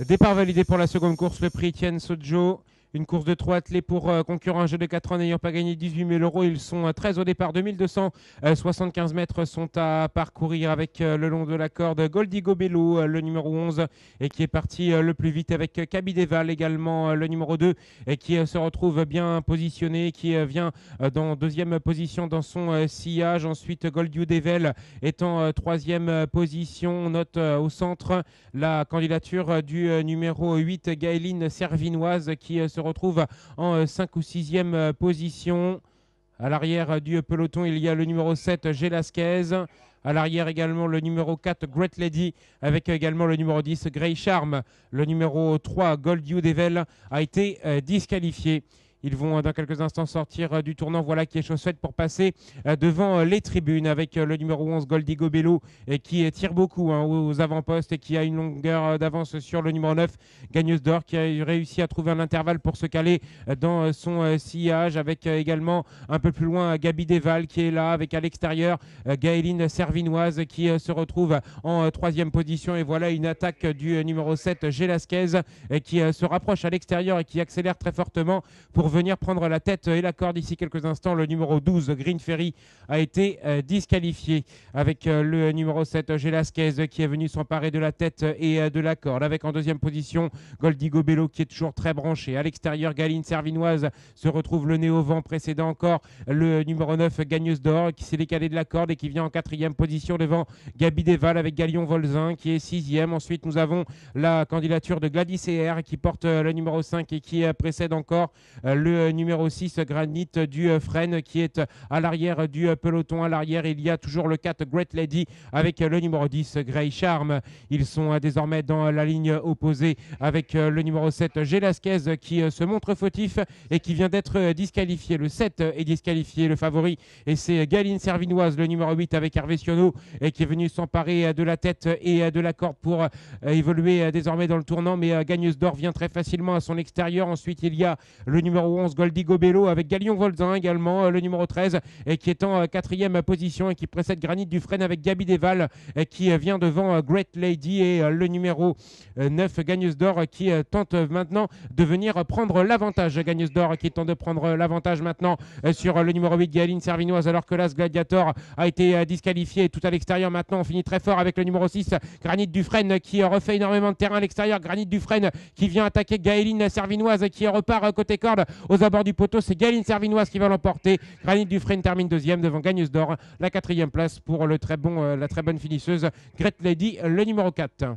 Départ validé pour la seconde course, le prix Etienne Sojo. Une course de 3 attelés pour concurrents, un jeu de 4 ans n'ayant pas gagné 18 000 euros. Ils sont à 13 au départ, 2275 mètres sont à parcourir avec le long de la corde Goldie Gobello, le numéro 11, et qui est parti le plus vite avec Cabideval également, le numéro 2, et qui se retrouve bien positionné, qui vient dans deuxième position dans son sillage. Ensuite, Goldie Devel est en troisième position. On note au centre la candidature du numéro 8, Gaëline Servinoise, qui se retrouve en 5 ou 6e position. À l'arrière du peloton, il y a le numéro 7, Gelasquez. À l'arrière également le numéro 4, Great Lady, avec également le numéro 10, Grey Charm. Le numéro 3, Gold You Devil, a été disqualifié. Ils vont dans quelques instants sortir du tournant. Voilà qui est chose faite pour passer devant les tribunes avec le numéro 11, Goldie Gobello, qui tire beaucoup aux avant-postes et qui a une longueur d'avance sur le numéro 9, Gagneuse d'Or, qui a réussi à trouver un intervalle pour se caler dans son sillage, avec également un peu plus loin Gabi Deval qui est là, avec à l'extérieur Gaëline Servinoise qui se retrouve en troisième position. Et voilà une attaque du numéro 7, Gelasquez, qui se rapproche à l'extérieur et qui accélère très fortement pour venir prendre la tête et la corde d'ici quelques instants. Le numéro 12, Green Ferry, a été disqualifié avec le numéro 7, Gelasquez, qui est venu s'emparer de la tête et de la corde. Avec en deuxième position Goldie Gobello qui est toujours très branché. À l'extérieur, Galine Servinoise se retrouve le nez au vent, précédant encore le numéro 9, Gagneuse d'Or, qui s'est décalé de la corde et qui vient en quatrième position devant Gabi Deval avec Galion Volzin qui est sixième. Ensuite, nous avons la candidature de Gladys ER qui porte le numéro 5 et qui précède encore le numéro 6, Granit du Fresne, qui est à l'arrière du peloton. À l'arrière, il y a toujours le 4, Great Lady, avec le numéro 10, Grey Charm. Ils sont désormais dans la ligne opposée avec le numéro 7, Gelasquez, qui se montre fautif et qui vient d'être disqualifié. Le 7 est disqualifié, le favori, et c'est Galine Servinoise, le numéro 8, avec Hervé Sionneau, et qui est venu s'emparer de la tête et de la corde pour évoluer désormais dans le tournant. Mais Gagneuse d'Or vient très facilement à son extérieur. Ensuite, il y a le numéro 11, Goldie Gobello, avec Galion Volzin également, le numéro 13, et qui est en quatrième position et qui précède Granit Dufresne avec Gabi Deval, qui vient devant Great Lady, et le numéro 9, Gagneuse d'Or, qui tente maintenant de venir prendre l'avantage. Gagneuse d'Or qui tente de prendre l'avantage maintenant sur le numéro 8, Gaëline Servinoise, alors que l'As Gladiator a été disqualifié tout à l'extérieur. Maintenant, on finit très fort avec le numéro 6, Granit Dufresne, qui refait énormément de terrain à l'extérieur. Granit Dufresne qui vient attaquer Gaëline Servinoise, qui repart côté corde aux abords du poteau. C'est Gaëline Servinoise qui va l'emporter. Granit Dufresne termine deuxième devant Gagneuse d'Or. La quatrième place pour la très bonne finisseuse Great Lady, le numéro 4.